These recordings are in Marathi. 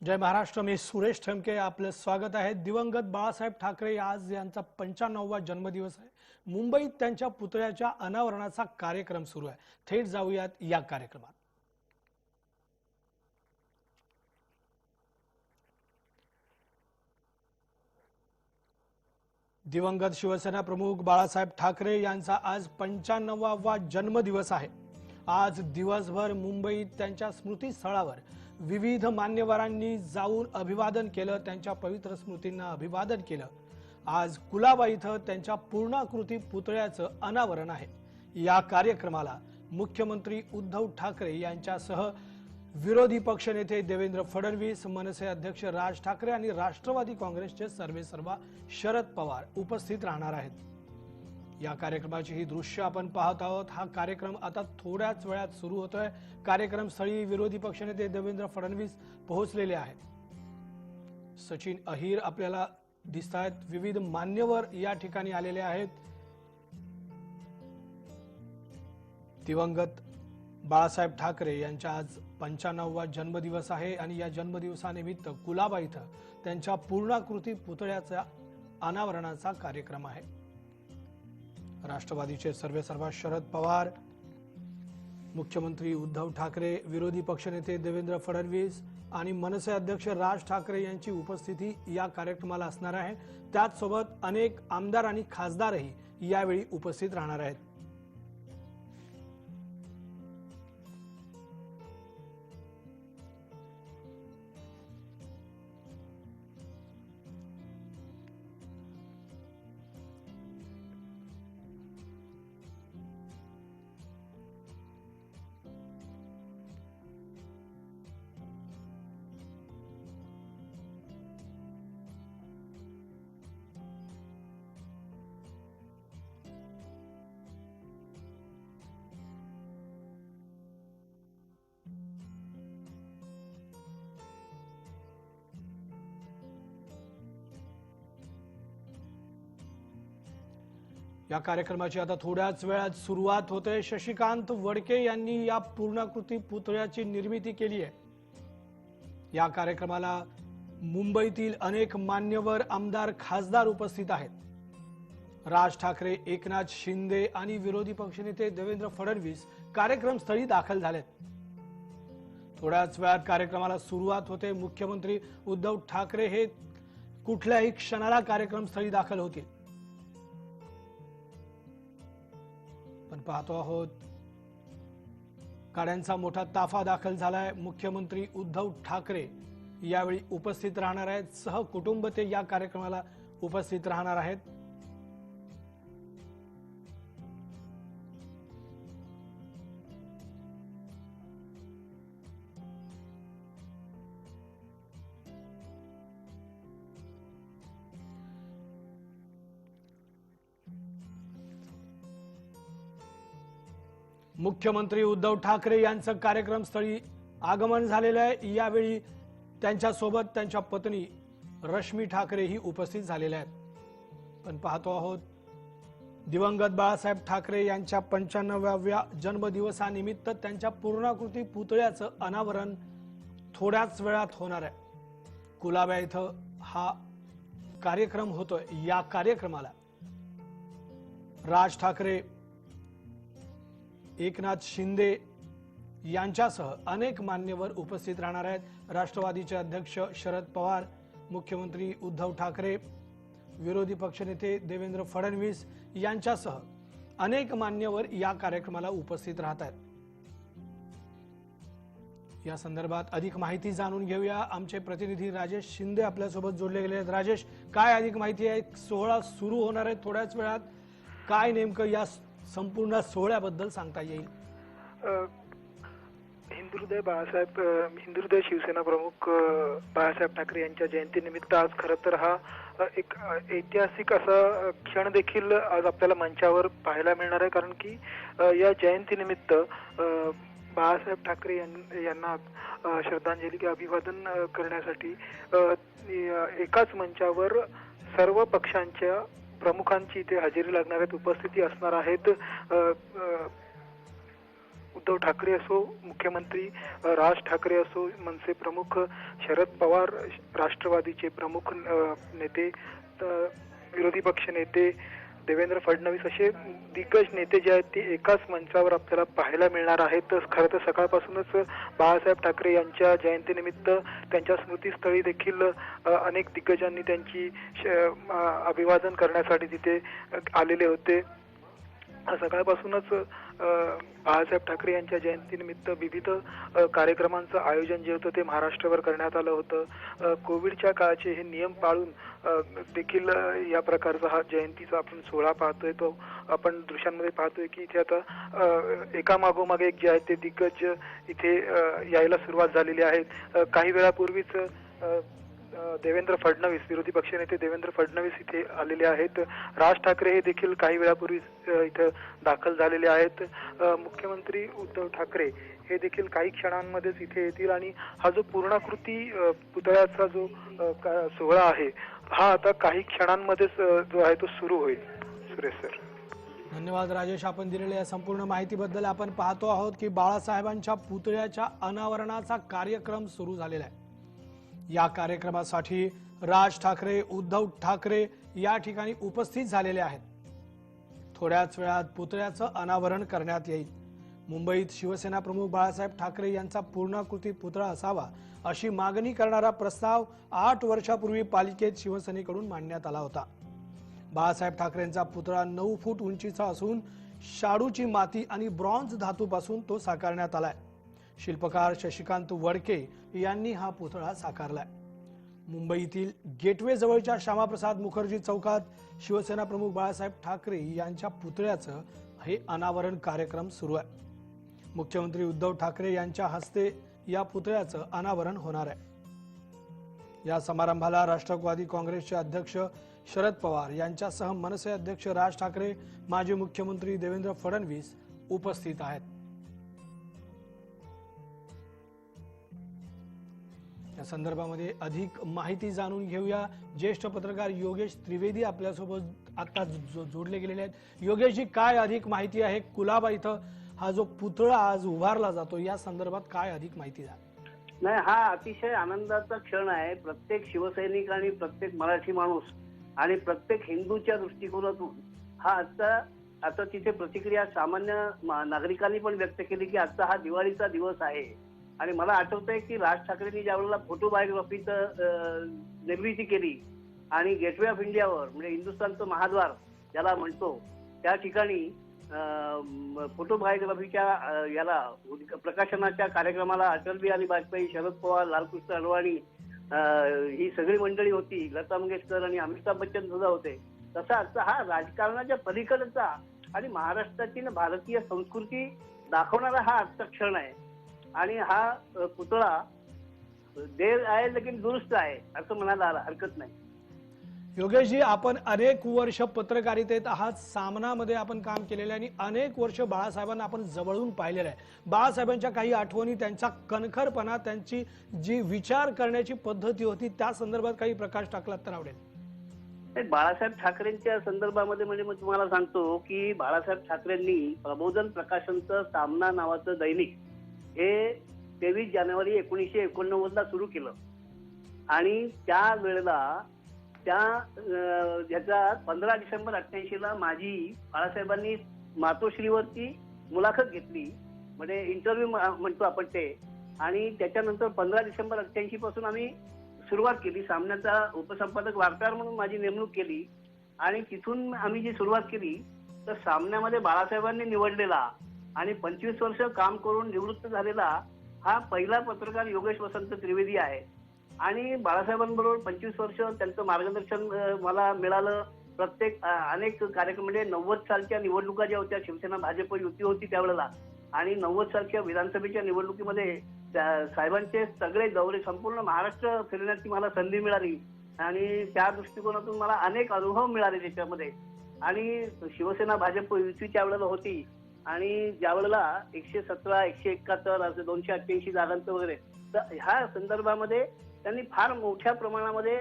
जय महाराष्ट्र। मी सुरेश ठमके आपलं स्वागत आहे। दिवंगत बाळासाहेब ठाकरे आज यांचा 95वा जन्मदिवस आहे। मुंबईत त्यांच्या पुतळ्याच्या अनावरणाचा कार्यक्रम सुरू आहे। थेट जाऊयात या कार्यक्रमात। दिवंगत शिवसेना प्रमुख बाळासाहेब ठाकरे यांचा आज 95वा जन्मदिवस आहे। आज दिवसभर मुंबईत त्यांच्या स्मृतीस्थळावर विविध मान्यवरांनी जाऊन अभिवादन केलं, त्यांच्या पवित्र स्मृतींना अभिवादन केलं। आज कुलाबा इथं त्यांच्या पूर्णाकृती पुतळ्याचं अनावरण आहे। या कार्यक्रमाला मुख्यमंत्री उद्धव ठाकरे यांच्यासह विरोधी पक्षनेते देवेंद्र फडणवीस, मनसे अध्यक्ष राज ठाकरे आणि राष्ट्रवादी काँग्रेसचे सर्वेसर्वा शरद पवार उपस्थित राहणार आहेत। या कार्यक्रमाची ही दृश्य आपण पाहत आहोत। हा कार्यक्रम आता थोड्याच वेळात सुरू होतोय। कार्यक्रम स्थळी विरोधी पक्षनेते देवेंद्र फडणवीस पोहोचलेले आहेत। सचिन अहिर आपल्याला दिसतायत। विविध मान्यवर या ठिकाणी आलेले आहेत। दिवंगत बाळासाहेब ठाकरे यांचा आज 95वा जन्मदिवस आहे आणि या जन्मदिवसानिमित्त कुलाबा इथं त्यांच्या पूर्णाकृती पुतळ्याच्या अनावरणाचा कार्यक्रम आहे। राष्ट्रवादीचे सर्वेसर्वा शरद पवार, मुख्यमंत्री उद्धव ठाकरे, विरोधी पक्षनेते देवेंद्र फडणवीस आणि मनसे अध्यक्ष राज ठाकरे यांची उपस्थिती या कार्यक्रमाला असणार आहे। त्याचसोबत अनेक आमदार आणि खासदारही यावेळी उपस्थित राहणार आहेत। या कार्यक्रमाची आता थोड्याच वेळात सुरुवात होते। शशिकांत वडके यांनी या पूर्णाकृती पुतळ्याची निर्मिती केली आहे। या कार्यक्रमाला मुंबईतील अनेक मान्यवर, आमदार, खासदार उपस्थित आहेत। राज ठाकरे, एकनाथ शिंदे आणि विरोधी पक्षनेते देवेंद्र फडणवीस कार्यक्रमस्थळी दाखल झालेत। थोड्याच वेळात कार्यक्रमाला सुरुवात होते। मुख्यमंत्री उद्धव ठाकरे हे कुठल्याही क्षणाला कार्यक्रमस्थळी दाखल होतील। पण पाहतो आहोत गाड्यांचा मोठा ताफा दाखल झालाय। मुख्यमंत्री उद्धव ठाकरे यावेळी उपस्थित राहणार आहेत। सहकुटुंब ते या कार्यक्रमाला उपस्थित राहणार आहेत। मुख्यमंत्री उद्धव ठाकरे यांचं कार्यक्रमस्थळी आगमन झालेलं आहे। यावेळी त्यांच्या सोबत त्यांच्या पत्नी रश्मी ठाकरे ही उपस्थित झालेल्या आहेत। पण पाहतो आहोत दिवंगत बाळासाहेब ठाकरे यांच्या 95व्या जन्मदिवसानिमित्त त्यांच्या पूर्णाकृती पुतळ्याचं अनावरण थोड्याच वेळात होणार आहे। कुलाबा इथं हा कार्यक्रम होतोय। या कार्यक्रमाला राज ठाकरे, एकनाथ शिंदे यांच्यासह अनेक मान्यवर उपस्थित राहणार आहेत। राष्ट्रवादीचे अध्यक्ष शरद पवार, मुख्यमंत्री उद्धव ठाकरे, विरोधी पक्षनेते देवेंद्र फडणवीस यांच्यासह अनेक मान्यवर या कार्यक्रमाला उपस्थित राहत आहेत। या संदर्भात अधिक माहिती जाणून घेऊया। आमचे प्रतिनिधी राजेश शिंदे आपल्यासोबत जोडले गेले आहेत। राजेश, काय अधिक माहिती आहे? सोहळा सुरू होणार आहे थोड्याच वेळात, काय नेमकं या संपूर्ण सोहळ्याबद्दल सांगता येईल? हिंदुहृदय शिवसेना प्रमुख बाळासाहेब ठाकरे यांच्या जयंतीनिमित्त आज खरं तर हा एक ऐतिहासिक असा क्षण देखील आज आपल्याला मंचावर पाहायला मिळणार आहे। कारण की या जयंतीनिमित्त बाळासाहेब ठाकरे यांना श्रद्धांजली अभिवादन करण्यासाठी एकाच मंचावर सर्व पक्षांच्या प्रमुखांची इथे हजेरी लागणार आहेत, उपस्थिती असणार आहेत। उद्धव ठाकरे असो, मुख्यमंत्री राज ठाकरे असो, मनसे प्रमुख शरद पवार, राष्ट्रवादीचे प्रमुख नेते, विरोधी पक्ष नेते देवेंद्र फडणवीस असे दिग्गज नेते जे आहेत ते एकाच मंचावर आपल्याला पाहायला मिळणार आहेत. तर खरं तर सकाळपासूनच बाळासाहेब ठाकरे यांच्या जयंतीनिमित्त त्यांच्या स्मृतीस्थळी देखील अनेक दिग्गजांनी त्यांची अभिवादन करण्यासाठी तिथे आलेले होते. सकाळपासूनच बाळासाहेब ठाकरे यांच्या जयंतीनिमित्त विविध कार्यक्रमांचं आयोजन जे होतं ते महाराष्ट्रावर करण्यात आलं होतं. कोविडच्या काळाचे हे नियम पाळून देखील या प्रकारचा हा जयंतीचा आपण सोहळा पाहतोय. तो आपण दृश्यांमध्ये पाहतोय की इथे आता एका मागोमाग एक जे आहे ते दिग्गज इथे यायला सुरुवात झालेली आहे. काही वेळापूर्वीच देवेंद्र फडणवीस, विरोधी पक्षनेते देवेंद्र फडणवीस इथे आलेले आहेत. राज ठाकरे हे देखील काही वेळापूर्वी इथं दाखल झालेले आहेत. मुख्यमंत्री उद्धव ठाकरे हे देखील काही क्षणांमध्येच इथे येतील आणि हा जो पूर्णाकृती पुतळ्याचा जो सोहळा आहे हा आता काही क्षणांमध्येच जो आहे तो सुरू होईल. सुरेश सर, धन्यवाद राजेश, आपण दिलेल्या या संपूर्ण माहितीबद्दल. आपण पाहतो आहोत की बाळासाहेबांच्या पुतळ्याच्या अनावरणाचा कार्यक्रम सुरू झालेला आहे. या कार्यक्रमासाठी राज ठाकरे, उद्धव ठाकरे या ठिकाणी उपस्थित झालेले आहेत. थोड्याच वेळात पुतळ्याचं अनावरण करण्यात येईल. मुंबईत शिवसेना प्रमुख बाळासाहेब ठाकरे यांचा पूर्णाकृती पुतळा असावा अशी मागणी करणारा प्रस्ताव 8 वर्षापूर्वी पालिकेत शिवसेनेकडून मांडण्यात आला होता. बाळासाहेब ठाकरेंचा पुतळा 9 फूट उंचीचा असून शाडूची माती आणि ब्रॉन्झ धातूपासून तो साकारण्यात आलाय. शिल्पकार शशिकांत वडके यांनी हा पुतळा साकारलाय. मुंबईतील गेटवे जवळच्या श्यामाप्रसाद मुखर्जी चौकात शिवसेना प्रमुख बाळासाहेब ठाकरे यांच्या पुतळ्याचं हे अनावरण कार्यक्रम सुरू आहे. मुख्यमंत्री उद्धव ठाकरे यांच्या हस्ते या पुतळ्याचं अनावरण होणार आहे. या समारंभाला राष्ट्रवादी काँग्रेसचे अध्यक्ष शरद पवार यांच्यासह मनसे अध्यक्ष राज ठाकरे, माजी मुख्यमंत्री देवेंद्र फडणवीस उपस्थित आहेत. या संदर्भामध्ये अधिक माहिती जाणून घेऊया. ज्येष्ठ पत्रकार योगेश त्रिवेदी आपल्यासोबत आता जोडले गेलेले आहेत. योगेशजी, काय अधिक माहिती आहे? कुलाबा इथं हा जो पुतळा आज उभारला जातो या संदर्भात काय अधिक माहिती द्या? नाही, हा अतिशय आनंदाचा क्षण आहे. प्रत्येक शिवसैनिक आणि प्रत्येक मराठी माणूस आणि प्रत्येक हिंदूच्या दृष्टिकोनातून हा आता तिथे प्रतिक्रिया सामान्य नागरिकांनी पण व्यक्त केली की आजचा हा दिवाळीचा दिवस आहे. आणि मला आठवतंय की राज ठाकरेंनी ज्यावेळेला फोटोबायोग्राफीचं निर्मिती केली आणि गेटवे ऑफ इंडियावर म्हणजे हिंदुस्थानचं महाद्वार ज्याला म्हणतो त्या ठिकाणी फोटोबायोग्राफीच्या याला प्रकाशनाच्या कार्यक्रमाला अटल बिहारी वाजपेयी, शरद पवार, लालकृष्ण अडवाणी ही सगळी मंडळी होती. लता मंगेशकर आणि अमिताभ बच्चन सुद्धा होते. तसा आजचा हा राजकारणाच्या पलीकडचा आणि महाराष्ट्राची भारतीय संस्कृती दाखवणारा हा आजचा क्षण आहे. आणि हा पुतळा देर आहे लेकिन दुरुस्त आहे असं म्हणायला हरकत नाही. योगेशजी, आपण अनेक वर्ष पत्रकारितेत आहात, सामनामध्ये आपण काम केलेलं आहे आणि अनेक वर्ष बाळासाहेबांना आपण जवळून पाहिलेलं आहे. बाळासाहेबांच्या काही आठवणी, त्यांचा कणखरपणा, त्यांची जी विचार करण्याची पद्धती होती त्या संदर्भात काही प्रकाश टाकलात तर आवडेल. बाळासाहेब ठाकरेंच्या संदर्भामध्ये म्हणजे मी तुम्हाला सांगतो की बाळासाहेब ठाकरेंनी प्रबोधन प्रकाशनचं सामना नावाचं दैनिक हे 23 जानेवारी 1989 ला सुरू केलं. आणि त्या वेळेला याचा 15 डिसेंबर 88 ला माझी बाळासाहेबांनी मातोश्रीवरती मुलाखत घेतली, म्हणजे इंटरव्ह्यू म्हणतो आपण ते. आणि त्याच्यानंतर 15 डिसेंबर 88 पासून आम्ही सुरुवात केली. सामन्याचा उपसंपादक वार्ताहर म्हणून माझी नेमणूक केली. आणि तिथून आम्ही जी सुरुवात केली तर सामन्यामध्ये बाळासाहेबांनी निवडलेला आणि 25 वर्ष काम करून निवृत्त झालेला हा पहिला पत्रकार योगेश वसंत त्रिवेदी आहे. आणि बाळासाहेबांबरोबर 25 वर्ष त्यांचं मार्गदर्शन मला मिळालं. प्रत्येक अनेक कार्यक्रम म्हणजे 90 सालच्या निवडणुका ज्या होत्या, शिवसेना भाजप युती होती त्यावेळेला, आणि 90 सालच्या विधानसभेच्या निवडणुकीमध्ये साहेबांचे सगळे दौरे संपूर्ण महाराष्ट्र फिरण्याची मला संधी मिळाली. आणि त्या दृष्टिकोनातून मला अनेक अनुभव मिळाले त्याच्यामध्ये. आणि शिवसेना भाजप युतीच्या वेळेला होती आणि ज्या वेळेला 117, 171 असं 288 जागांचं वगैरे, तर ह्या संदर्भामध्ये त्यांनी फार मोठ्या प्रमाणामध्ये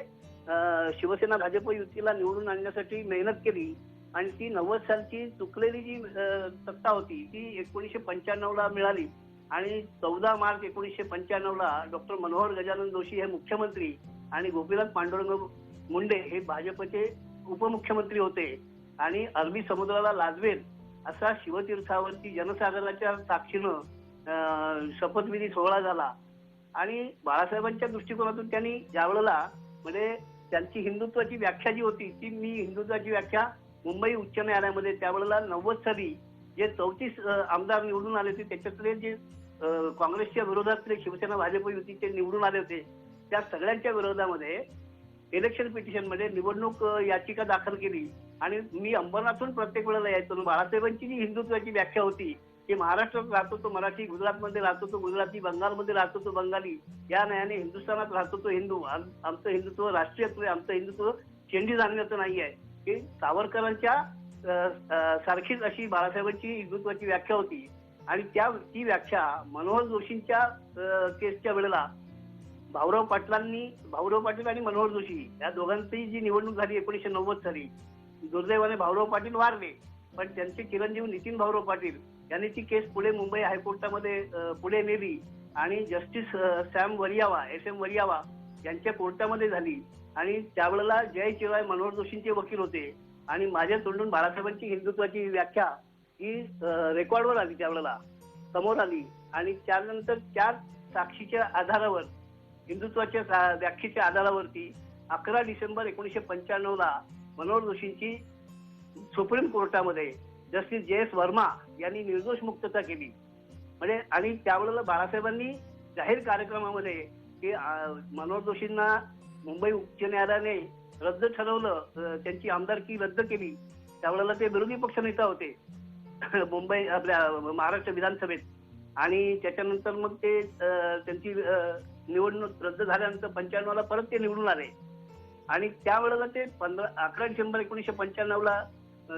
शिवसेना भाजप युतीला निवडून आणण्यासाठी मेहनत केली. आणि ती 90 सालची चुकलेली जी सत्ता होती ती 1995ला मिळाली आणि 14 मार्च 1995ला डॉक्टर मनोहर गजानन जोशी हे मुख्यमंत्री आणि गोपीनाथ पांडुरंग मुंडे हे भाजपचे उपमुख्यमंत्री होते आणि अरबी समुद्राला लाजवेल असा शिवतीर्थावरती जनसागराच्या साक्षीनं शपथविधी सोहळा झाला आणि बाळासाहेबांच्या दृष्टिकोनातून त्यांनी ज्यावेळेला म्हणजे त्यांची हिंदुत्वाची व्याख्या जी होती ती मी हिंदुत्वाची व्याख्या मुंबई उच्च न्यायालयामध्ये त्यावेळेला 90 साली जे 34 आमदार निवडून आले होते त्याच्यातले जे काँग्रेसच्या विरोधातले शिवसेना भाजप युतीचे निवडून आले होते त्या सगळ्यांच्या विरोधामध्ये इलेक्शन पिटिशन मध्ये निवडणूक याचिका दाखल केली आणि मी अंबरनाथहून प्रत्येक वेळेला यायचो. बाळासाहेबांची जी हिंदुत्वाची व्याख्या होती की महाराष्ट्रात राहतो तो मराठी, गुजरातमध्ये राहतो तो गुजराती, बंगालमध्ये राहतो तो बंगाली, या न्यायाने हिंदुस्थानात राहतो तो हिंदू, आमचं हिंदुत्व राष्ट्रीयत्व, आमचं हिंदुत्व चेंडी जाणण्याचं नाही आहे. की सावरकरांच्या सारखीच अशी बाळासाहेबांची हिंदुत्वाची व्याख्या होती आणि ती व्याख्या मनोहर जोशींच्या केसच्या वेळेला भाऊराव पाटील आणि मनोहर जोशी या दोघांची जी निवडणूक झाली 1990 साली, दुर्दैवाने भाऊराव पाटील वारले पण त्यांचे चिरंजीव नितीन भाऊराव पाटील यांनी ती केस पुढे मुंबई हायकोर्टामध्ये पुढे नेली आणि जस्टिस सॅम वरियावा SM वरियावा यांच्या कोर्टामध्ये झाली आणि त्यावेळेला जय चिराय मनोहर जोशींचे वकील होते आणि माझ्या तोंडून बाळासाहेबांची हिंदुत्वाची व्याख्या ही रेकॉर्डवर आली, त्यावेळेला समोर आली आणि त्यानंतर त्या साक्षीच्या आधारावर हिंदुत्वाच्या व्याख्येच्या आधारावरती 11 डिसेंबर 1995ला मनोहर जोशींची सुप्रीम कोर्टामध्ये जस्टिस JS वर्मा यांनी निर्दोष मुक्तता केली. म्हणजे आणि त्यावेळेला बाळासाहेबांनी जाहीर कार्यक्रमामध्ये की मनोहर जोशींना मुंबई उच्च न्यायालयाने रद्द ठरवलं, त्यांची आमदारकी रद्द केली. त्यावेळेला ते विरोधी पक्षनेता होते मुंबई आपल्या महाराष्ट्र विधानसभेत आणि त्याच्यानंतर मग ते त्यांची निवडणूक रद्द झाल्यानंतर 95ला परत ते निवडून आले आणि त्यावेळेला ते 11 डिसेंबर 1995ला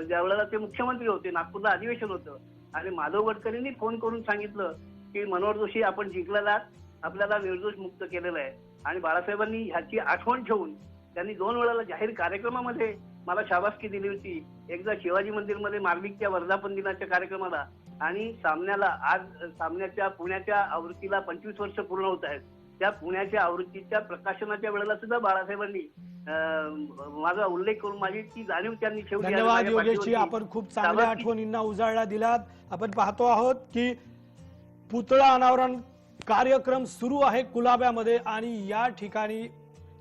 ज्यावेळेला ते मुख्यमंत्री होते, नागपूरला अधिवेशन होतं आणि माधव गडकरींनी फोन करून सांगितलं की मनोहर जोशी आपण जिंकलेला आपल्याला निर्दोष मुक्त केलेलं आहे आणि बाळासाहेबांनी ह्याची आठवण ठेवून त्यांनी 2 वेळेला जाहीर कार्यक्रमामध्ये मला शाबासकी दिली होती. एकदा शिवाजी मंदिरमध्ये मार्मिकच्या वर्धापन दिनाच्या कार्यक्रमाला आणि सामन्याच्या पुण्याच्या आवृत्तीला 25 वर्ष पूर्ण होत आहेत. त्या पुण्याच्या आवृत्तीच्या प्रकाशनाच्या वेळेला सुद्धा बाळासाहेबांनी माझा उल्लेख करून माझी ती जाणीव त्यांनी ठेवली. धन्यवाद योगेशजी, आपण खूप चांगल्या आठवणींना उजाळा दिलात. आपण पाहतो आहोत की पुतळा अनावरण कार्यक्रम सुरू आहे कुलाब्यामध्ये आणि या ठिकाणी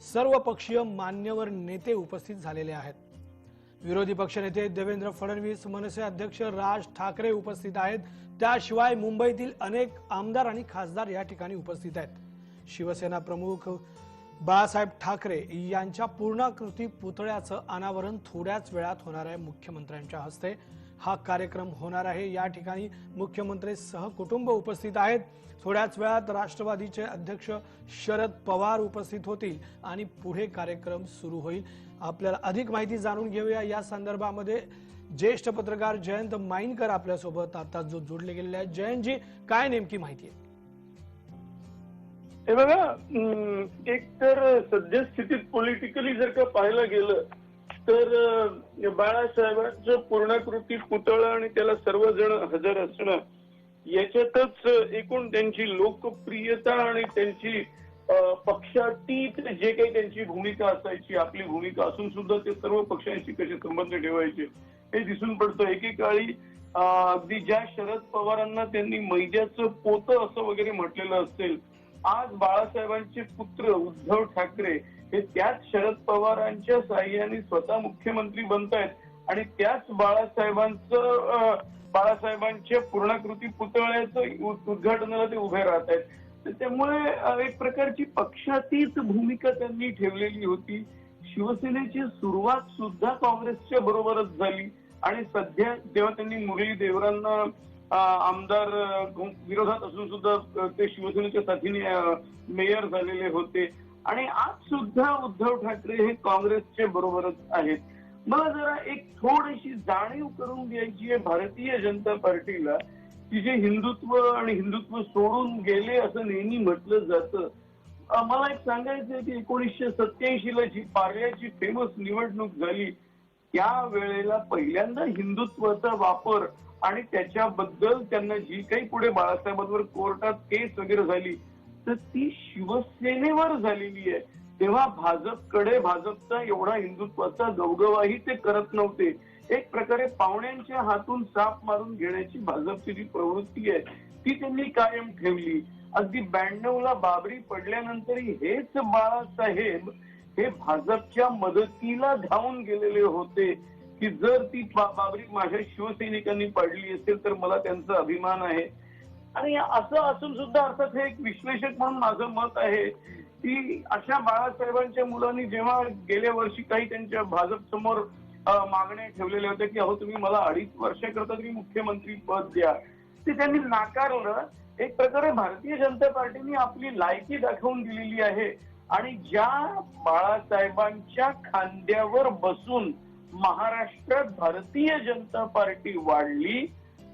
सर्व पक्षीय मान्यवर नेते उपस्थित झालेले आहेत. विरोधी पक्षनेते देवेंद्र फडणवीस, मनसे अध्यक्ष राज ठाकरे उपस्थित आहेत. त्याशिवाय मुंबईतील अनेक आमदार आणि खासदार या ठिकाणी उपस्थित आहेत. शिवसेना प्रमुख बाळासाहेब ठाकरे यांच्या पूर्णाकृती पुतळ्याचं अनावरण थोड्याच वेळात होणार आहे. मुख्यमंत्र्यांच्या हस्ते हा कार्यक्रम होणार आहे. या ठिकाणी मुख्यमंत्री सहकुटुंब उपस्थित आहेत. थोड्याच वेळात राष्ट्रवादीचे अध्यक्ष शरद पवार उपस्थित होतील आणि पुढे कार्यक्रम सुरू होईल. आपल्याला अधिक माहिती जाणून घेऊया या संदर्भामध्ये ज्येष्ठ पत्रकार जयंत माईनकर आपल्यासोबत आता जोडले गेलेले आहेत. जयंतजी, काय नेमकी माहिती आहे? हे बघा, एक तर सद्यस्थितीत पॉलिटिकली जर का पाहायला गेलं तर बाळासाहेबांचं पूर्णाकृती पुतळा आणि त्याला सर्वजण हजर असणं याच्यातच एकूण त्यांची लोकप्रियता आणि त्यांची पक्षातीत जे काही त्यांची भूमिका असायची, आपली भूमिका असून सुद्धा ते सर्व पक्षांशी कसे संबंध ठेवायचे हे दिसून पडतं. एकेकाळी अगदी ज्या शरद पवारांना त्यांनी मैद्याचं पोतं असं वगैरे म्हटलेलं असेल, आज बाळासाहेबांचे पुत्र उद्धव ठाकरे हे त्याच शरद पवारांच्या साह्याने स्वतः मुख्यमंत्री बनतायत आणि त्याच बाळासाहेबांच्या पूर्णाकृती पुतळ्याचं उद्घाटनाला ते उभे राहत आहेत. त्यामुळे एक प्रकारची पक्षातीत भूमिका त्यांनी ठेवलेली होती. शिवसेनेची सुरुवात सुद्धा काँग्रेसच्या बरोबरच झाली आणि सध्या जेव्हा त्यांनी मुरली देवरांना आमदार विरोधात असून सुद्धा ते शिवसेनेच्या साथीने मेयर झालेले होते आणि आज सुद्धा उद्धव ठाकरे हे काँग्रेसच्या बरोबरच आहेत. मला जरा एक थोडीशी जाणीव करून द्यायची आहे भारतीय जनता पार्टीला की जे हिंदुत्व आणि हिंदुत्व सोडून गेले असं नेहमी म्हटलं जातं. मला एक सांगायचं आहे की 1987ला जी पार्ल्याची फेमस निवडणूक झाली त्यावेळेला पहिल्यांदा हिंदुत्वाचा वापर आणि त्याच्याबद्दल त्यांना जी काही पुढे बाळासाहेबांवर कोर्टात केस वगैरे झाली तर ती शिवसेनेवर झालेली आहे. तेव्हा भाजपकडे भाजपचा एवढा हिंदुत्वाचा गवगवाही ते करत नव्हते. एक प्रकारे पाहुण्यांच्या हातून साप मारून घेण्याची भाजपची जी प्रवृत्ती आहे ती त्यांनी कायम ठेवली. अगदी 92ला बाबरी पडल्यानंतरही हेच बाळासाहेब हे भाजपच्या मदतीला धावून गेलेले होते की जर ती बाबरी माझ्या शिवसैनिकांनी पाडली असेल तर मला त्यांचा अभिमान आहे. आणि असं असून सुद्धा अर्थात हे एक विश्लेषक म्हणून माझं मत आहे की अशा बाळासाहेबांच्या मुलांनी जेव्हा गेल्या वर्षी काही त्यांच्या भाजप समोर मागण्या ठेवलेल्या होत्या की अहो तुम्ही मला 2.5 वर्षाकरता तरी मुख्यमंत्री पद द्या, ते त्यांनी नाकारलं. एक प्रकारे भारतीय जनता पार्टीने आपली लायकी दाखवून दिलेली आहे आणि ज्या बाळासाहेबांच्या खांद्यावर बसून महाराष्ट्रात भारतीय जनता पार्टी वाढली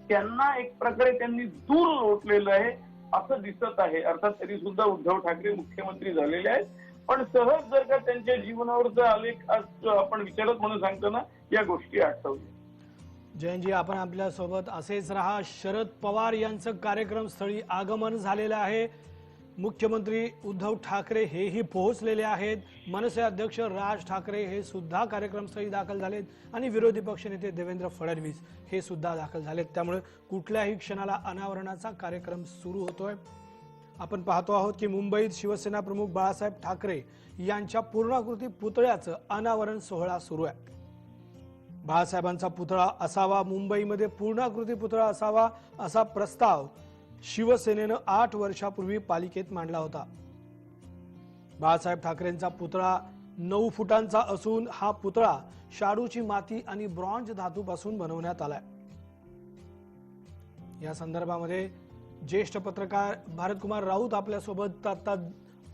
त्यांना एक प्रकारे त्यांनी दूर लोटलेलं आहे असं दिसत आहे. अर्थात तरी सुद्धा उद्धव ठाकरे मुख्यमंत्री झालेले आहेत पण सहज जर का त्यांच्या जीवनावरचा आलेख आज आपण विचारत म्हणून सांगतो ना या गोष्टी आठवल्या. जयंतजी आपण आपल्या सोबत असेच राहा. शरद पवार यांचं कार्यक्रमस्थळी आगमन झालेलं आहे. मुख्यमंत्री उद्धव ठाकरे हेही पोहोचलेले आहेत. मनसे अध्यक्ष राज ठाकरे हे सुद्धा कार्यक्रमस्थळी दाखल झालेत आणि विरोधी पक्षनेते देवेंद्र फडणवीस हे सुद्धा दाखल झालेत. त्यामुळे कुठल्याही क्षणाला अनावरणाचा कार्यक्रम सुरू होतोय. आपण पाहतो आहोत की मुंबईत शिवसेना प्रमुख बाळासाहेब ठाकरे यांच्या पूर्णाकृती पुतळ्याचं अनावरण सोहळा सुरू आहे. बाळासाहेबांचा पुतळा असावा, मुंबईमध्ये पूर्णाकृती पुतळा असावा असा प्रस्ताव शिवसेनेनं 8 वर्षापूर्वी पालिकेत मांडला होता. बाळासाहेब ठाकरेंचा पुतळा 9 फुटांचा असून हा पुतळा शाडूची माती आणि ब्रॉन्झ धातूपासून बनवण्यात आलाय. या संदर्भामध्ये ज्येष्ठ पत्रकार भारतकुमार राऊत आपल्या सोबत आता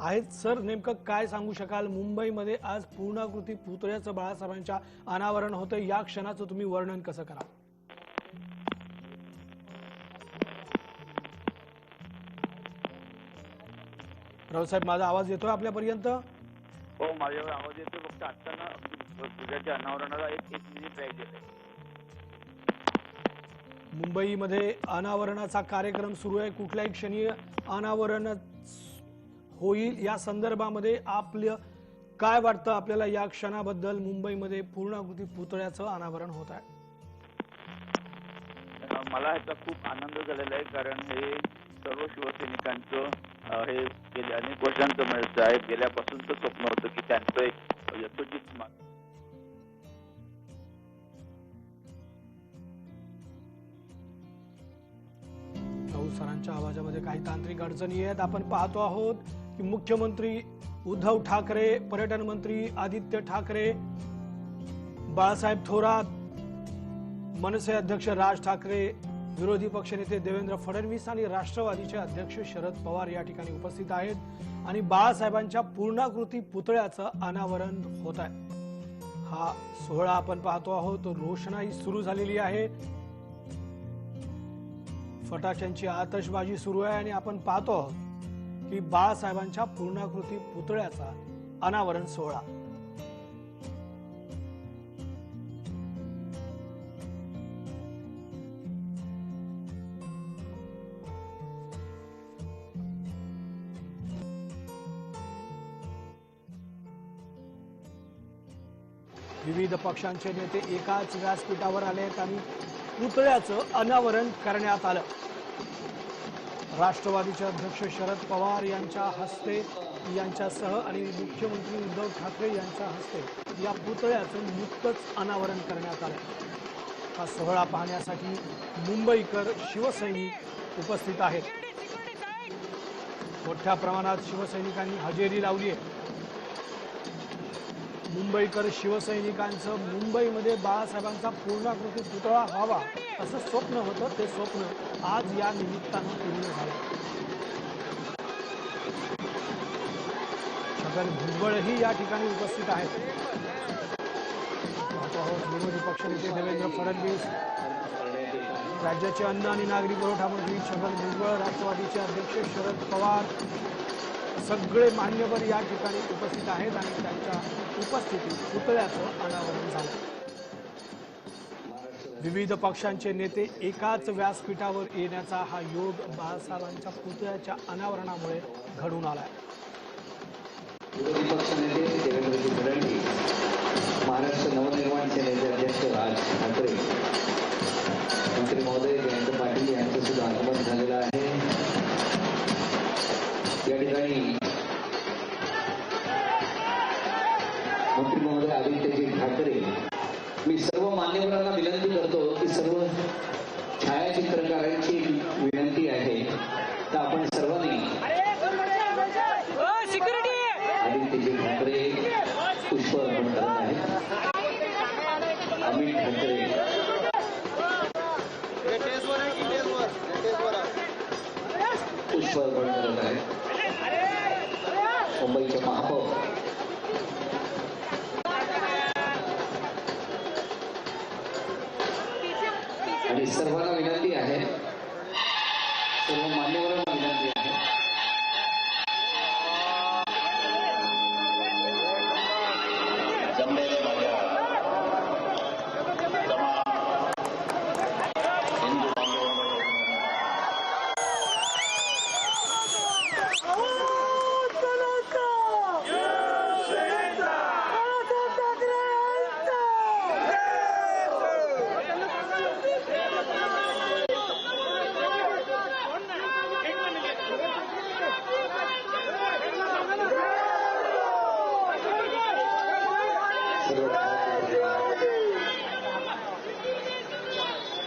आहेत. सर, नेमकं काय सांगू शकाल? मुंबईमध्ये आज पूर्णाकृती पुतळ्याचं बाळासाहेबांच्या अनावरण होतं, या क्षणाचं तुम्ही वर्णन कसं कराल? राऊतसाहेब, माझा आवाज येतोय आपल्यापर्यंत? हो, माझ्यावर आवाज येतोय. फक्त आता ना पुतळ्याच्या अनावरणाला एक मिनिट राहिलेलं आहे. मुंबईमध्ये अनावरणाचा कार्यक्रम सुरू आहे. कुठल्याही क्षणी अनावरण होईल. या संदर्भामध्ये आपलं काय वाटतं आपल्याला या क्षणाबद्दल? मुंबईमध्ये पूर्णाकृती पुतळ्याचं अनावरण होत आहे. मला ह्याचा खूप आनंद झालेला आहे कारण हे सर्व शिवसैनिकांचं हे गेल्या अनेक वर्षांचं म्हणजे साहेब गेल्यापासूनचं स्वप्न होतं की त्यांचं एक यशोचित सरांच्या आवाजामध्ये काही तांत्रिक अडचणी आहेत. आपण पाहतो आहोत की मुख्यमंत्री उद्धव ठाकरे, पर्यटन मंत्री आदित्य ठाकरे, बाळासाहेब थोरात, मनसे अध्यक्ष राज ठाकरे, विरोधी पक्षनेते देवेंद्र फडणवीस आणि राष्ट्रवादीचे अध्यक्ष शरद पवार या ठिकाणी उपस्थित आहेत आणि बाळासाहेबांच्या पूर्णाकृती पुतळ्याचं अनावरण होत आहे. हा सोहळा आपण पाहतो आहोत. रोषणाई सुरू झालेली आहे, फटाक्यांची आतषबाजी सुरू आहे आणि आपण पाहतो आहोत की बाळासाहेबांच्या पूर्णाकृती पुतळ्याचा अनावरण सोहळा. विविध पक्षांचे नेते एकाच व्यासपीठावर आलेत आणि पुतळ्याचं अनावरण करण्यात आलं. राष्ट्रवादीचे अध्यक्ष शरद पवार यांच्या हस्ते यांच्यासह आणि मुख्यमंत्री उद्धव ठाकरे यांच्या हस्ते या पुतळ्याचं नुकतंच अनावरण करण्यात आलं. हा सोहळा पाहण्यासाठी मुंबईकर शिवसैनिक उपस्थित आहेत. मोठ्या प्रमाणात शिवसैनिकांनी हजेरी लावली आहे. मुंबईकर शिवसैनिकांचं मुंबईमध्ये बाळासाहेबांचा पूर्णाकृती पुतळा व्हावा असं स्वप्न होतं. ते स्वप्न आज या निमित्तानं पूर्ण झालं. छगन भुजबळही या ठिकाणी उपस्थित आहेत. विरोधी पक्षनेते देवेंद्र फडणवीस, राज्याचे अन्न आणि नागरी पुरवठा मंत्री छगन भुजबळ, राष्ट्रवादीचे अध्यक्ष शरद पवार सगळे मान्यवर या ठिकाणी उपस्थित आहेत आणि त्यांच्या उपस्थितीत पुतळ्याचं अनावरण झालं. विविध पक्षांचे नेते एकाच व्यासपीठावर येण्याचा हा योग बाळासाहेबांच्या पुतळ्याच्या अनावरणामुळे घडून आलाय. विरोधी पक्षनेते देवेंद्रजी फडणवीस, महाराष्ट्र नवनिर्माण सेनेचे अध्यक्ष राज ठाकरे, मंत्री महोदय जयंत पाटील यांचं सुद्धा आगमन झालेलं आहे. या ठिकाणी मंत्री महोदय आदित्यजी ठाकरे, मी सर्व मान्यवरांना विनंती करतो की सर्व छायाचित्रकारांची विनंती आहे तर आपण सर्वांनी आदित्यजी ठाकरे पुष्प अर्पण करत आहेत. अमित ठाकरे पुष्प अर्पण करत आहेत. मुंबईचे महापौर आणि सर्वांना विनंती आहे, सर्व मान्यवरांना विनंती आहे जमलेले माझ्या हिंदू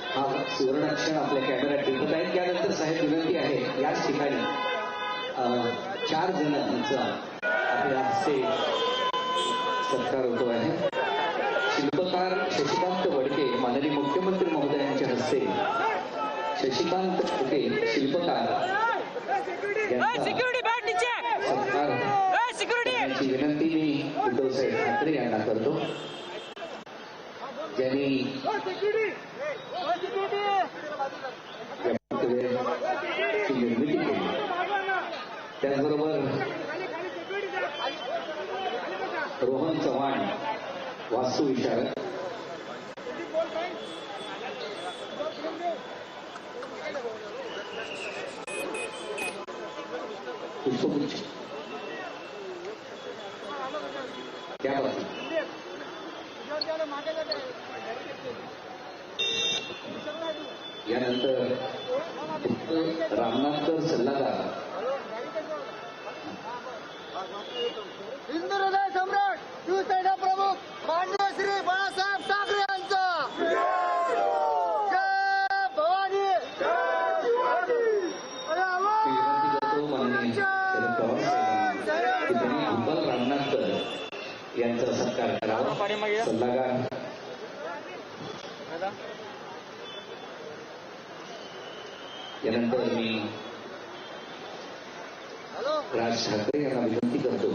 हा सुवर्णक्षण आपल्या कॅमेऱ्यात टिकत आहेत. त्यानंतर साहेब विनंती आहे, याच ठिकाणी 4 जणांचा आपल्या हस्ते सत्कार होतो आहे. शिल्पकार शशिकांत वडके, माननीय मुख्यमंत्री महोदयांच्या हस्ते शशिकांत वडके शिल्पकार यांचा सत्कार करण्याची विनंती मी उद्धवसाहेब ठाकरे यांना करतो, ज्यांनी निर्मिती केली. त्याचबरोबर रोहन चव्हाण वास्तुविशारद, पुष्पगुच्छ त्यापासून यानंतर रामनाथकर सल्लागार, हिंदू हृदय सम्राट शिवसेना प्रमुख माननीय श्री बाळासाहेब ठाकरे यांचा जय भवानी. विनंती करतो माननीय शरद पवार साहेबांनी त्यांनी गोपाल रामनाथकर यांचा सत्कार करावा. सल्लागार यानंतर मी राज ठाकरे यांना विनंती करतो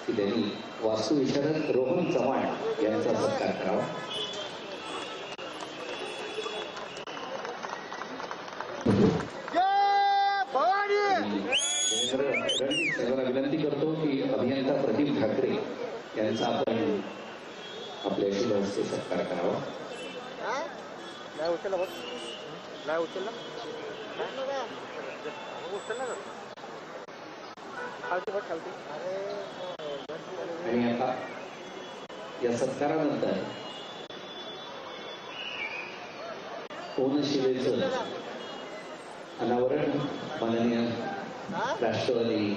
की त्यांनी वास्तुविशारद रोहन चव्हाण यांचा सत्कार करावा. साहेबांना विनंती करतो की अभियंता प्रदीप ठाकरे यांचा आपण आपल्या शुभ हस्ते सत्कार करावा. आणि आता या सत्कारानंतर कोनशिलेचं अनावरण माननीय राष्ट्रवादी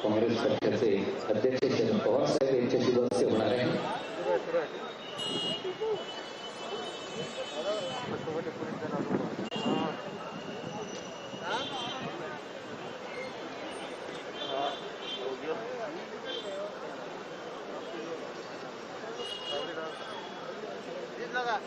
काँग्रेस पक्षाचे अध्यक्ष शरद पवार साहेब यांच्या शुभ हस्ते होणार आहे. का?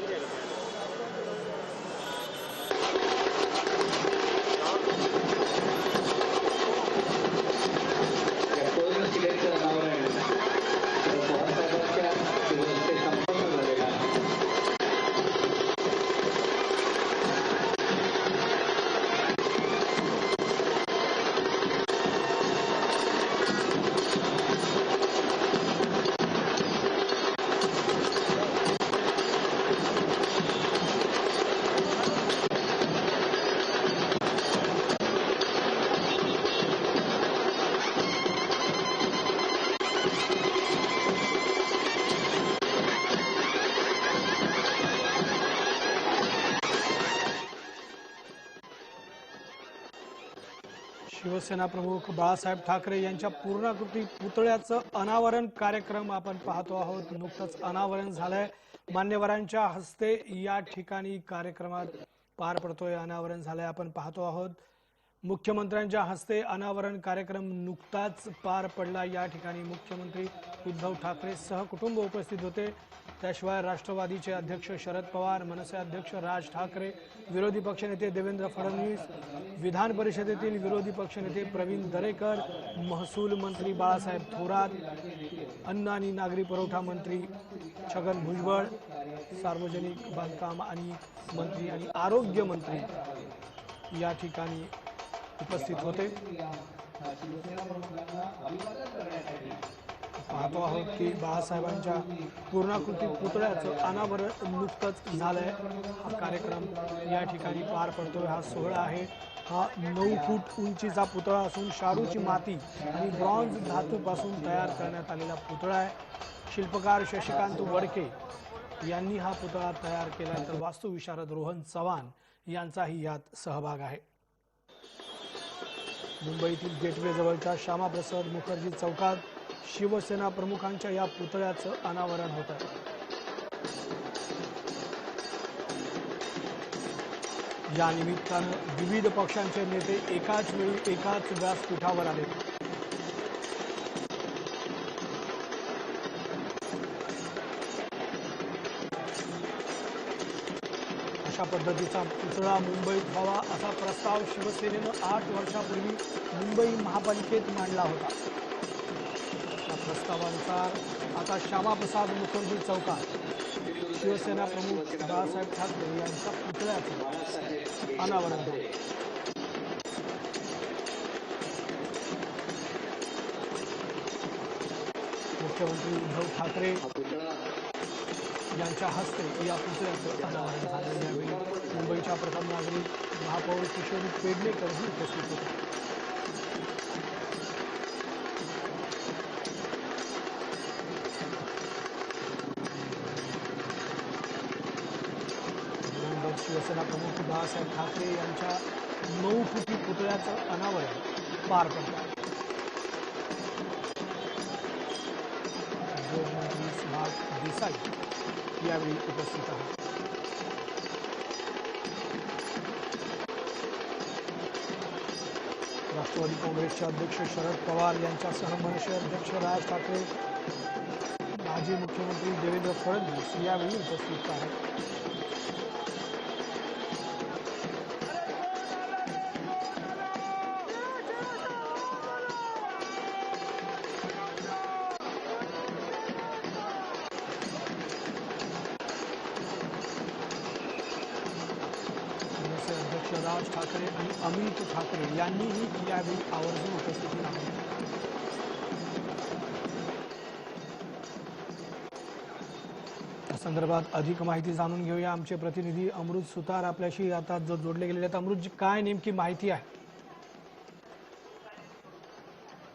या पूर्ण शिलेचं अनावरण पवारसाहेबांच्या हस्ते संपन्न झालेलं आहे. शिवसेना प्रमुख बाळासाहेब ठाकरे यांच्या पूर्णाकृती पुतळ्याचं अनावरण कार्यक्रम आपण पाहतो आहोत. नुकतंच अनावरण झालंय. मान्यवरांच्या हस्ते या ठिकाणी कार्यक्रमात पार पडतोय. अनावरण झालंय आपण पाहतो आहोत. मुख्यमंत्र्यांच्या हस्ते अनावरण कार्यक्रम नुकताच पार पडला. या ठिकाणी मुख्यमंत्री उद्धव ठाकरे सहकुटुंब उपस्थित होते. त्याशिवाय राष्ट्रवादीचे अध्यक्ष शरद पवार, मनसे अध्यक्ष राज ठाकरे, विरोधी पक्षनेते देवेंद्र फडणवीस, विधान परिषदेतील विरोधी पक्षनेते प्रवीण दरेकर, महसूल मंत्री बाळासाहेब थोरात, अन्न आणि नागरी पुरवठा मंत्री छगन भुजबळ, सार्वजनिक बांधकाम आणि मंत्री आणि आरोग्य मंत्री या ठिकाणी उपस्थित होते. पाहतो आहोत की बाळासाहेबांच्या पूर्णाकृती पुतळ्याचं अनावरण नुकतंच झालंय. हा कार्यक्रम या ठिकाणी पार पडतोय. हा सोहळा आहे. हा 9 फूट उंचीचा पुतळा असून शाडूची माती आणि ब्रॉन्झ धातूपासून तयार करण्यात आलेला पुतळा आहे. शिल्पकार शशिकांत वडके यांनी हा पुतळा तयार केला, तर वास्तुविशारद रोहन चव्हाण यांचाही यात सहभाग आहे. मुंबईतील गेटवे जवळच्या श्यामाप्रसाद मुखर्जी चौकात शिवसेना प्रमुखांच्या या पुतळ्याचं अनावरण होत आहे. या निमित्तानं विविध पक्षांचे नेते एकाच वेळी एकाच व्यासपीठावर आले. अशा पद्धतीचा पुतळा मुंबईत व्हावा असा प्रस्ताव शिवसेनेनं 8 वर्षापूर्वी मुंबई महापालिकेत मांडला होता. या प्रस्तावानुसार आता श्यामाप्रसाद मुखर्जी चौकात शिवसेना प्रमुख बाळासाहेब ठाकरे यांच्या पुतळ्याचं अनावरण होईल. मुख्यमंत्री उद्धव ठाकरे यांच्या हस्ते या पुतळ्याचं अनावरण झालं. यावेळी मुंबईच्या प्रथम नागरिक महापौर किशोरी पेडणेकरही उपस्थित होते. शिवसेना प्रमुख बाळासाहेब ठाकरे यांच्या 9 फुटी पुतळ्याचं अनावरण पार पडलं. उद्योगमंत्री सुभाष देसाई यावेळी उपस्थित आहेत. राष्ट्रवादी काँग्रेसचे अध्यक्ष शरद पवार यांच्यासह मनसे अध्यक्ष राज ठाकरे, माजी मुख्यमंत्री देवेंद्र फडणवीस यावेळी उपस्थित आहेत. अध्यक्ष राज ठाकरे आणि अमित ठाकरे यांनीही यावेळी आवर्जून उपस्थिती लावली. या संदर्भात अधिक माहिती जाणून घेऊया. आमचे प्रतिनिधी अमृत सुतार आपल्याशी आता जोडले गेलेले आहेत. अमृत, काय नेमकी माहिती आहे?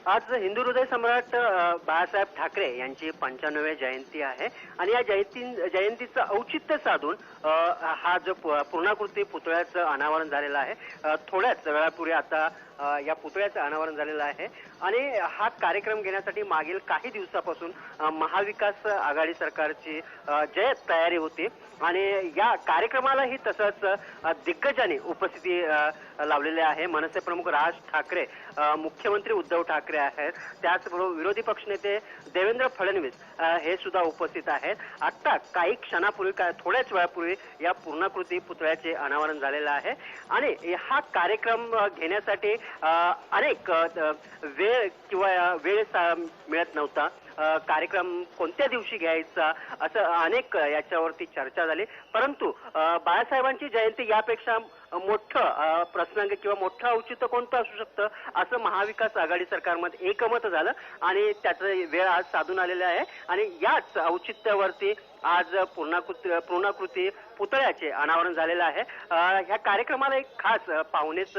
आज हिंदू हृदय सम्राट बाळासाहेब ठाकरे यांची 95वी जयंती आहे आणि या जयंतीचं औचित्य साधून हा जो पूर्णाकृती पुतळ्याचं अनावरण झालेलं आहे. थोड्याच वेळापूर्वी आता या पुतळ्याचं अनावरण झालेलं आहे आणि हा कार्यक्रम घेण्यासाठी मागील काही दिवसापासून महाविकास आघाडी सरकारची जय्यत तयारी होती आणि या कार्यक्रमालाही तसंच दिग्गजांनी उपस्थिती लावलेली आहे. मनसे प्रमुख राज ठाकरे, मुख्यमंत्री उद्धव ठाकरे आहेत, त्याचबरोबर विरोधी पक्षनेते देवेंद्र फडणवीस हे सुद्धा उपस्थित आहेत. आता काही क्षणापूर्वी थोड्याच वेळापूर्वी या पूर्णाकृती पुतळ्याचे अनावरण झालेलं आहे आणि हा कार्यक्रम घेण्यासाठी अनेक वेळ किंवा वेळ मिळत नव्हता. कार्यक्रम कोणत्या दिवशी घ्यायचा असं अनेक याच्यावरती चर्चा झाली, परंतु बाळासाहेबांची जयंती यापेक्षा मोठं प्रसंग किंवा मोठं औचित्य कोणतं असू शकतं असं महाविकास आघाडी सरकारमध्ये एकमत झालं आणि त्याचं वेळ आज साधून आलेला आहे आणि याच औचित्यावरती आज पूर्णाकृती पुतळ्याचे अनावरण झालेलं आहे. ह्या कार्यक्रमाला एक खास पाहुणेच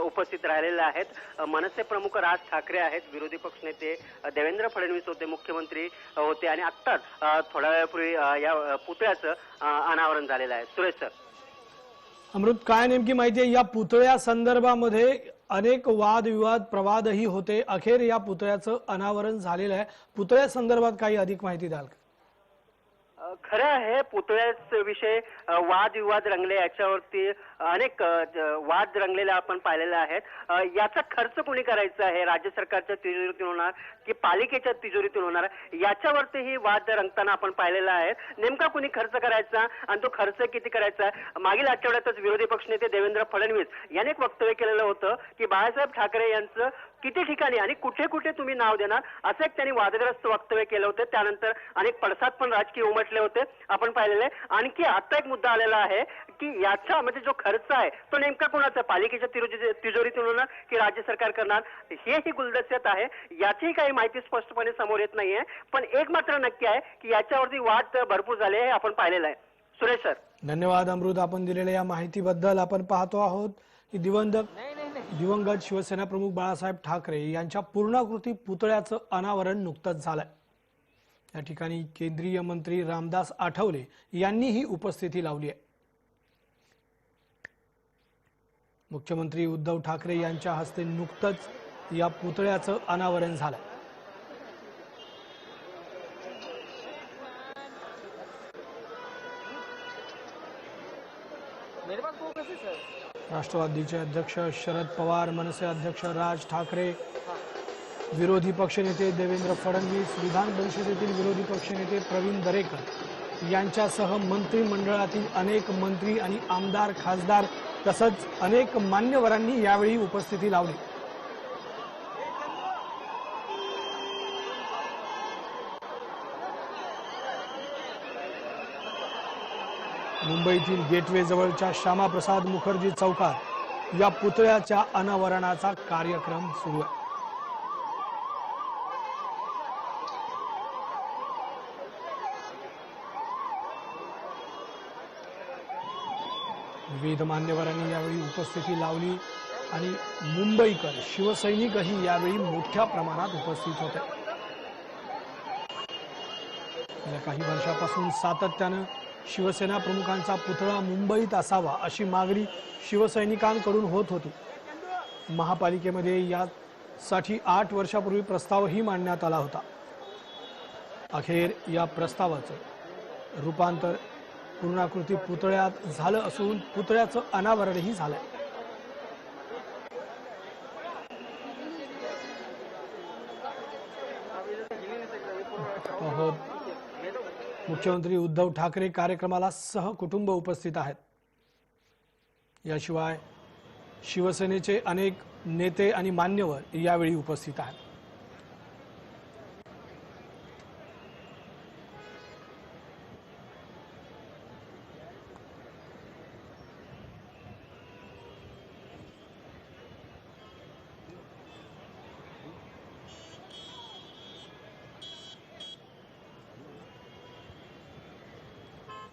उपस्थित राहिलेले आहेत. मनसे प्रमुख राज ठाकरे आहेत, विरोधी पक्षनेते देवेंद्र फडणवीस होते, मुख्यमंत्री होते आणि आत्ताच थोड्या वेळापूर्वी या पुतळ्याचं अनावरण झालेलं आहे. सुरेश सर. अमृत, काय नेमकी माहिती आहे या पुतळ्या संदर्भामध्ये? अनेक वादविवाद प्रवादही होते, अखेर या पुतळ्याचं अनावरण झालेलं आहे. पुतळ्या संदर्भात काही अधिक माहिती द्याल का? खरं आहे, पुतळ्याच विषय वादविवाद रंगले, याच्यावरती अनेक वाद रंगलेले आपण पाहिलेले आहेत. याचा खर्च कोणी करायचा आहे, राज्य सरकारच्या तिजोरीतून होणार की पालिकेच्या तिजोरीतून होणार, याच्यावरतीही वाद रंगताना आपण पाहिलेला आहे. नेमका कोणी खर्च करायचा आणि तो खर्च किती करायचा? मागील आठवड्यातच विरोधी पक्षनेते देवेंद्र फडणवीस यांनी एक वक्तव्य केलेलं होतं की बाळासाहेब ठाकरे यांचं किती ठिकाणी आणि कुठे कुठे तुम्ही नाव देणार, असं एक त्यांनी वादग्रस्त वक्तव्य केलं होतं. त्यानंतर अनेक पडसाद पण राजकीय उमटले होते आपण पाहिलेले. आणखी आता एक मुद्दा आलेला आहे की याचा म्हणजे जो खर्च आहे तो नेमका कोणाचा, पालिकेच्या तिजोरीतून होणार की राज्य सरकार करणार, हेही गुलदस्त्यात आहे. याचीही काही माहिती स्पष्टपणे समोर येत नाहीये, पण एक मात्र नक्की आहे की याच्यावरती वाद भरपूर झाले हे आपण पाहिलेलं आहे. सुरेश सर. धन्यवाद अमृत, आपण दिलेल्या या माहितीबद्दल. आपण पाहतो आहोत की दिवंगत शिवसेना प्रमुख बाळासाहेब ठाकरे यांच्या पूर्णाकृती पुतळ्याचं अनावरण नुकतंच झालंय. या ठिकाणी केंद्रीय मंत्री रामदास आठवले यांनीही उपस्थिती लावली आहे. मुख्यमंत्री उद्धव ठाकरे यांच्या हस्ते नुकतंच या पुतळ्याचं अनावरण झालं. राष्ट्रवादीचे अध्यक्ष शरद पवार, मनसे अध्यक्ष राज ठाकरे, विरोधी पक्षनेते देवेंद्र फडणवीस, विधान परिषदेतील विरोधी पक्षनेते प्रवीण दरेकर यांच्यासह मंत्रिमंडळातील अनेक मंत्री आणि आमदार, खासदार तसंच अनेक मान्यवरांनी यावेळी उपस्थिती लावली. मुंबईतील गेटवे जवळच्या श्यामाप्रसाद मुखर्जी चौकात या पुतळ्याच्या अनावरणाचा कार्यक्रम सुरू आहे. विविध मान्यवरांनी यावेळी उपस्थिती लावली आणि मुंबईकर शिवसैनिकही यावेळी मोठ्या प्रमाणात उपस्थित होते. गेल्या काही वर्षापासून सातत्यानं शिवसेना प्रमुखांचा पुतळा मुंबईत असावा अशी मागणी शिवसैनिकांकडून होत होती. महापालिकेमध्ये यासाठी 8 वर्षापूर्वी प्रस्तावही मांडण्यात आला होता. अखेर या प्रस्तावाचं रूपांतर पूर्णाकृती पुतळ्यात झालं असून पुतळ्याचं अनावरणही झालंय. मुख्यमंत्री उद्धव ठाकरे कार्यक्रमाला सहकुटुंब उपस्थित आहेत. याशिवाय शिवसेनेचे अनेक नेते आणि मान्यवर यावेळी उपस्थित आहेत.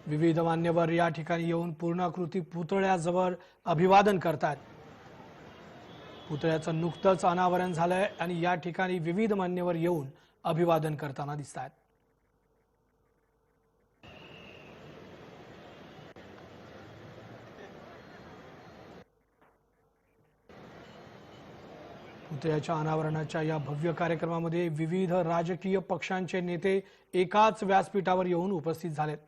विविध मान्यवर या ठिकाणी येऊन पूर्णाकृती पुतळ्याजवळ अभिवादन करतात. पुतळ्याचं नुकतंच अनावरण झालंय आणि या ठिकाणी विविध मान्यवर येऊन अभिवादन करताना दिसतात. पुतळ्याच्या अनावरणाच्या या भव्य कार्यक्रमामध्ये विविध राजकीय पक्षांचे नेते एकाच व्यासपीठावर येऊन उपस्थित झालेत.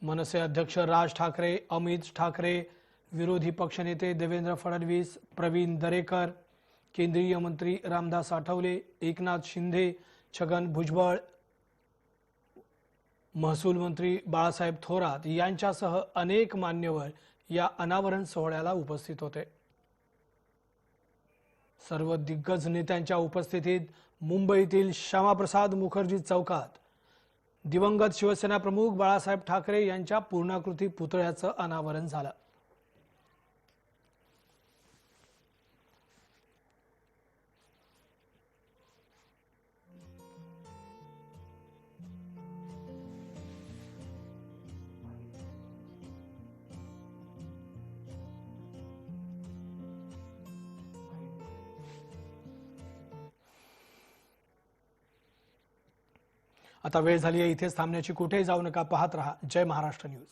मनसे अध्यक्ष राज ठाकरे, अमित ठाकरे, विरोधी पक्षनेते देवेंद्र फडणवीस, प्रवीण दरेकर, केंद्रीय मंत्री रामदास आठवले, एकनाथ शिंदे, छगन भुजबळ, महसूल मंत्री बाळासाहेब थोरात यांच्यासह अनेक मान्यवर या अनावरण सोहळ्याला उपस्थित होते. सर्व दिग्गज नेत्यांच्या उपस्थितीत मुंबईतील श्यामाप्रसाद मुखर्जी चौकात दिवंगत शिवसेना प्रमुख बाळासाहेब ठाकरे यांच्या पूर्णाकृती पुतळ्याचं अनावरण झालं. आता वेळ झाली आहे इथेच थांबण्याची. कुठेही जाऊ नका, पाहत रहा जय महाराष्ट्र न्यूज.